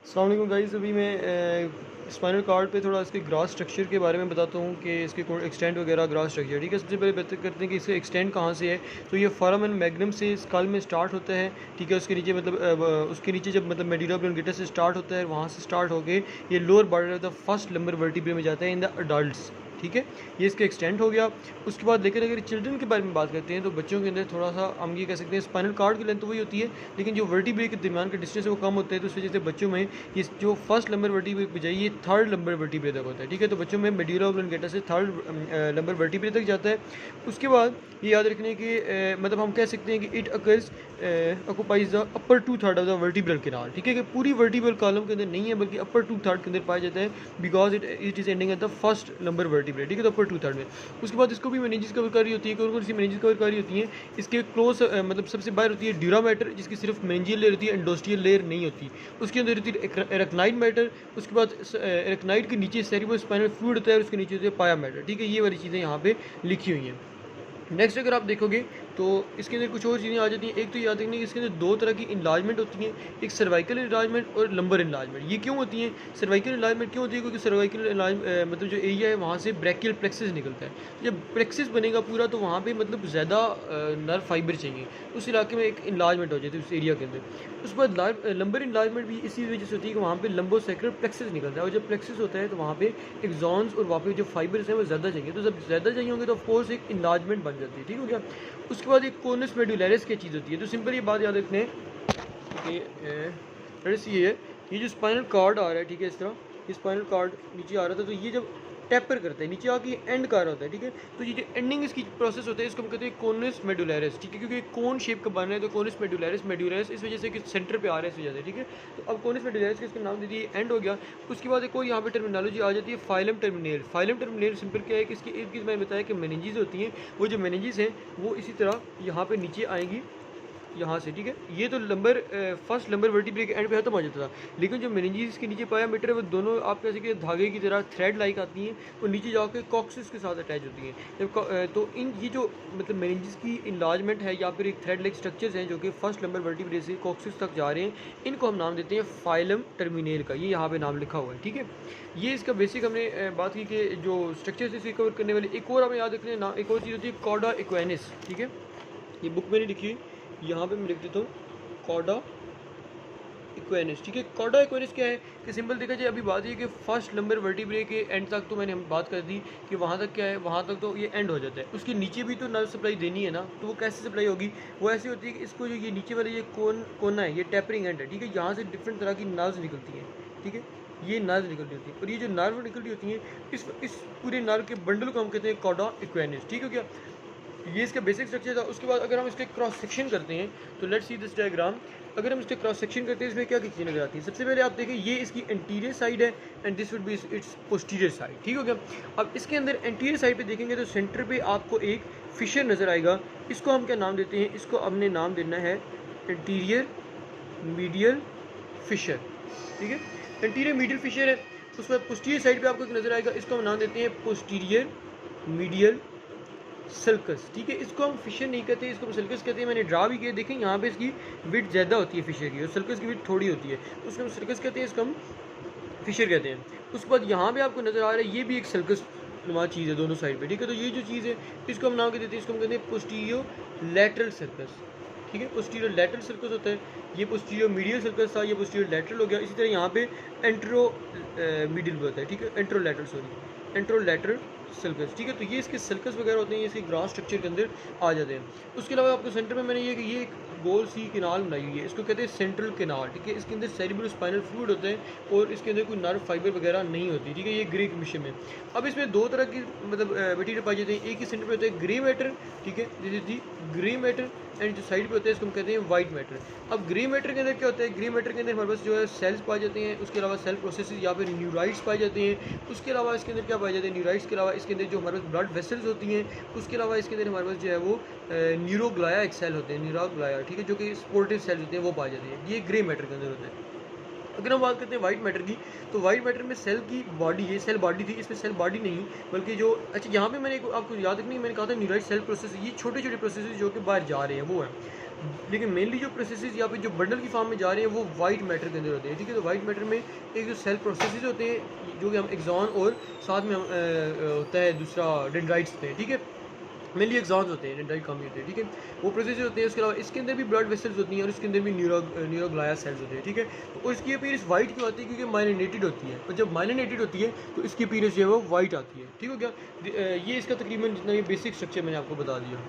अस्सलाम वालेकुम गाइस। अभी मैं स्पाइनल कार्ड पे थोड़ा इसके ग्रास स्ट्रक्चर के बारे में बताता हूँ कि इसके एक्सटेंट वगैरह ग्रास स्ट्रक्चर। ठीक है, सबसे पहले बात करते हैं कि इसका एक्सटेंट कहाँ से है। तो ये फोरामन मैग्नम से स्कल में स्टार्ट होता है। ठीक है, उसके नीचे उसके नीचे जब मेडुला ऑब्लोंगेटा से स्टार्ट होता है, वहाँ से स्टार्ट होके ये lower border of the first lumbar vertebrae में जाता है इन द अडल्ट्स। ठीक है, ये इसका एक्सटेंट हो गया। उसके बाद लेकिन अगर चिल्ड्रन के बारे में बात करते हैं तो बच्चों के अंदर थोड़ा सा हम ये कह सकते हैं स्पाइनल कार्ड की लेंथ तो वही होती है, लेकिन जो वर्टिब्रे के दरमियान का डिस्टेंस है वो कम होता है। तो उस वजह से बच्चों में ये जो फर्स्ट लंबर वर्टिब्रे पे जाइए ये थर्ड लंबर वर्टिब्रे तक होता है। ठीक है, तो बच्चों में मेडुला ऑब्लोंगेटा से थर्ड लंबर वर्टिब्रे तक जाता है। उसके बाद ये याद रखने की मतलब हम कह सकते हैं कि it occurs occupies the upper two third of the vertebral canal. ठीक है, कि पूरी वर्टिब्रल कॉलम के अंदर नहीं है बल्कि अपर टू थर्ड के अंदर पाया जाता है, because it is ending at the first lumbar vertebrae. ठीक है, तो अपर टू थर्ड में। उसके बाद इसको भी मेनिंजेस कवर कर रही होती है। कौन सी मेनिंजेस कवर कर रही होती है? इसके क्लोज मतलब सबसे बाहर होती है ड्यूरा मैटर, जिसकी सिर्फ मेनिंजियल लेयर होती है, एंडोस्टियल लेयर नहीं होती। उसके अंदर होती है एरेक्नाइड मैटर। उसके बाद एरेक्नाइड के नीचे सेरिब्रोस्पाइनल फ्लूइड होता है, उसके नीचे होती है पाया मैटर। ठीक है, ये वाली चीज़ें यहाँ पे लिखी हुई हैं। नेक्स्ट अगर आप देखोगे तो इसके अंदर कुछ और चीज़ें आ जाती हैं। एक तो याद रखना कि इसके अंदर दो तरह की इन्लार्जमेंट होती हैं, एक सर्वाइकल इन्लार्जमेंट और लंबर इन्लार्जमेंट। ये क्यों होती हैं? सर्वाइकल इन्लार्जमेंट क्यों होती है? क्योंकि सर्वाइकल मतलब जो एरिया है वहाँ से ब्रैकियल प्लेक्सिस निकलता है। जब प्लेक्सिस बनेगा पूरा तो वहाँ पे मतलब ज़्यादा नर्व फाइबर चाहिए, उस इलाके में एक इन्लार्जमेंट हो जाती है उस एरिया के अंदर। उसके बाद लंबर इन्लार्जमेंट भी इसी वजह से होती है कि वहाँ पे लंबोसेक्रल प्लेक्सिस निकलता है, और जब प्लेक्सिस होता है तो वहाँ पे एक्सॉन्स और वहाँ पे जो फाइबर्स हैं वो ज़्यादा चाहिए। तो जब ज़्यादा चाहिए होंगे तो ऑफकोर्स एक इन्लार्जमेंट बन जाती है। ठीक हो गया। उसके बाद एक कोनस मेडुलैरिस की चीज़ होती है। तो सिंपल ये बात याद रखने कि ये है, ये जो स्पाइनल कार्ड आ रहा है, ठीक है, इस तरह ये स्पाइनल कार्ड नीचे आ रहा था, तो ये जब टैपर करता है नीचे आके एंड कर रहा होता है। ठीक है, तो ये जो एंडिंग इसकी प्रोसेस होता है इसको हम कहते हैं कोनस मेडुलैरिस। ठीक है, क्योंकि कोन शेप का बन रहा है तो कोनस मेडुलैरिस मेडुलैरिस इस वजह से कि सेंटर पे आ रहा है, इस वजह से। ठीक है, तो अब कोनस मेडुलैरिस का इसका नाम दे दिए, एंड हो गया। उसके बाद एक और यहाँ पे टर्मिनोलॉजी आ जाती है फाइलम टर्मिनेल। फाइलम टर्मिनेल सिंपल क्या है कि इसकी एक चीज़ मैंने बताया कि मेनिंजेस होती हैं, वो जो मेनिंजेस हैं वो इसी तरह यहाँ पे नीचे आएंगी यहाँ से। ठीक है, ये तो फर्स्ट लंबर वर्टिब्रे के एंड पे खत्म हो जाता था, लेकिन जो मेनिंजेस के नीचे पाया मीटर है वो दोनों आप कह सकते धागे की तरह थ्रेड लाइक आती हैं, वो नीचे जाकर कॉक्सिस के साथ अटैच होती हैं। जब तो इन ये जो मतलब मेनिंजेस की इन्लार्जमेंट है या फिर एक थ्रेड लाइक स्ट्रक्चर्स हैं जो कि फर्स्ट लंबर वर्टिब्रे से कॉक्सिस तक जा रहे हैं, इनको हम नाम देते हैं फाइलम टर्मिनेल का। ये यहाँ पे नाम लिखा हुआ है। ठीक है, ये इसका बेसिक हमने बात की कि जो स्ट्रक्चर्स इसे कवर करने वाले। एक और हमें याद रखने ना, एक और चीज़ होती है कॉर्डा इक्वेनिस। ठीक है, ये बुक में नहीं लिखी हुई, यहाँ पे मैं लिख देता हूँ कॉर्डा इक्वेनिस। ठीक है, कॉर्डा इक्वेनिस क्या है कि सिंपल देखा जाए अभी बात ये कि फर्स्ट लंबर वर्टिब्रे के एंड तक तो मैंने हम बात कर दी कि वहाँ तक क्या है, वहाँ तक तो ये एंड हो जाता है। उसके नीचे भी तो नर्व सप्लाई देनी है ना, तो वो कैसे सप्लाई होगी? वो ऐसी होती है कि इसको जो ये नीचे वाले ये कोना है, ये टैपरिंग एंड है। ठीक है, यहाँ से डिफरेंट तरह की नर्व्स निकलती हैं। ठीक है, ये नर्व निकलती होती है, और ये जो नर्व निकलती होती हैं इस पूरे नर्व के बंडल को हम कहते हैं कॉर्डा इक्वेनिस। ठीक है क्या, ये इसका बेसिक स्ट्रक्चर था। उसके बाद अगर हम इसके क्रॉस सेक्शन करते हैं तो लेट्स सी दिस डायग्राम। अगर हम इसके क्रॉस सेक्शन करते हैं इसमें क्या क्या चीज़ें नजर आती हैं? सबसे पहले आप देखिए ये इसकी एंटीरियर साइड है and this would be it's posterior side. ठीक हो गया। अब इसके अंदर एंटीरियर साइड पे देखेंगे तो सेंटर पे आपको एक फिशर नज़र आएगा। इसको हम क्या नाम देते हैं? इसको हमने नाम देना है एंटीरियर मीडियल फिशर। ठीक है, एंटीरियर मीडियल फिशर है। उसके बाद पोस्टीरियर साइड पे आपको एक नज़र आएगा, इसको हम नाम देते हैं पोस्टीरियर मीडियल सल्कस। ठीक है, इसको हम फिशर नहीं कहते, इसको हम सल्कस कहते हैं। मैंने ड्रा भी किया, देखें यहाँ पे इसकी विड्थ ज़्यादा होती है फिशर की और सल्कस की विड्थ थोड़ी होती है, तो उसको हम सल्कस कहते हैं, इसको हम फिशर कहते हैं। उसके बाद यहाँ पे आपको नज़र आ रहा है ये भी एक सल्कस नुमा चीज़ है दोनों साइड पे। ठीक है, तो ये जो चीज़ है इसको हम नाम देते हैं, इसको हम कहते हैं पोस्टीरियर लैटरल सर्कस। ठीक है, पोस्टीरियर लैटरल सर्कस होता है, ये पोस्टीरियर मीडियल सर्कस था, ये पोस्टीरियर लैटरल हो गया। इसी तरह यहाँ पे एंट्रो मीडियल होता है। ठीक है, एंट्रो लैटरल सर्कस। ठीक है, तो ये इसके सर्कस वगैरह होते हैं, ये इसके ग्रास स्ट्रक्चर के अंदर आ जाते हैं। उसके अलावा आपको सेंटर में मैंने ये एक गोल सी किनाल बनाई हुई है, इसको कहते हैं सेंट्रल किनाल। ठीक है, इसके अंदर सेरिब्रोस्पाइनल फ्लूइड होते हैं और इसके अंदर कोई नर्व फाइबर वगैरह नहीं होती। ठीक है, ये ग्रे मिशन में। अब इसमें दो तरह की मतलब मटीरियल पाई जाती है। एक ही सेंटर पे होता है ग्रे मैटर। ठीक है, this is the grey matter, and जो साइड पे होता है इसको हम कहते हैं वाइट मैटर। अब ग्रे मैटर के अंदर क्या होता है? ग्रे मैटर के अंदर हमारे पास जो है सेल्स पाए जाते हैं, उसके अलावा सेल प्रोसेसेस या फिर न्यूराइड्स पाए जाते हैं। उसके अलावा इसके अंदर क्या पाए जाते हैं? न्यूराइड्स के अलावा इसके अंदर जो हमारे पास ब्लड वेसल्स होती हैं, उसके अलावा इसके अंदर हमारे पास जो है वो न्यूरोग्लाया एक सेल होते हैं, न्यूरोग्लाया। ठीक है, जो कि स्पोर्टिव सेल होते हैं वो पाए जाते हैं, ये ग्रे मैटर के अंदर होते हैं। अगर हम बात करते हैं वाइट मैटर की, तो वाइट मैटर में सेल की बॉडी, ये सेल बॉडी थी, इसमें सेल बॉडी नहीं बल्कि जो अच्छा यहाँ पे मैंने आपको याद रखनी, मैंने कहा था न्यूराइड सेल प्रोसेस, ये छोटे छोटे प्रोसेस जो कि बाहर जा रहे हैं वो है। लेकिन मेनली जो प्रोसेसेस यहाँ पे जो बंडल की फॉर्म में जा रहे हैं वो वाइट मैटर के अंदर होते हैं, ठीक है। तो वाइट मैटर में एक जो सेल प्रोसेसेस होते हैं जो कि हम एक्सॉन और साथ में होता है दूसरा डेंड्राइट्स होते हैं, ठीक है। मेनली एक्सॉन्स होते हैं, डेंड्राइट कम ही होते हैं, ठीक है। वो प्रोसेसेस होते हैं। उसके अलावा इसके अंदर भी ब्लड वेसल्स होती हैं और इसके अंदर भी न्यूरोग्लाया सेल्स होते हैं, ठीक है। तो इसकी अपीयरेंस वाइट क्यों आती है? क्योंकि माइलिनेटेड होती है, और जब माइलिनेटेड होती है तो इसकी अपीयरेंस जो है वो वाइट आती है, ठीक हो गया। ये इसका तकरीबन जितना ये बेसिक स्ट्रक्चर मैंने आपको बता दिया।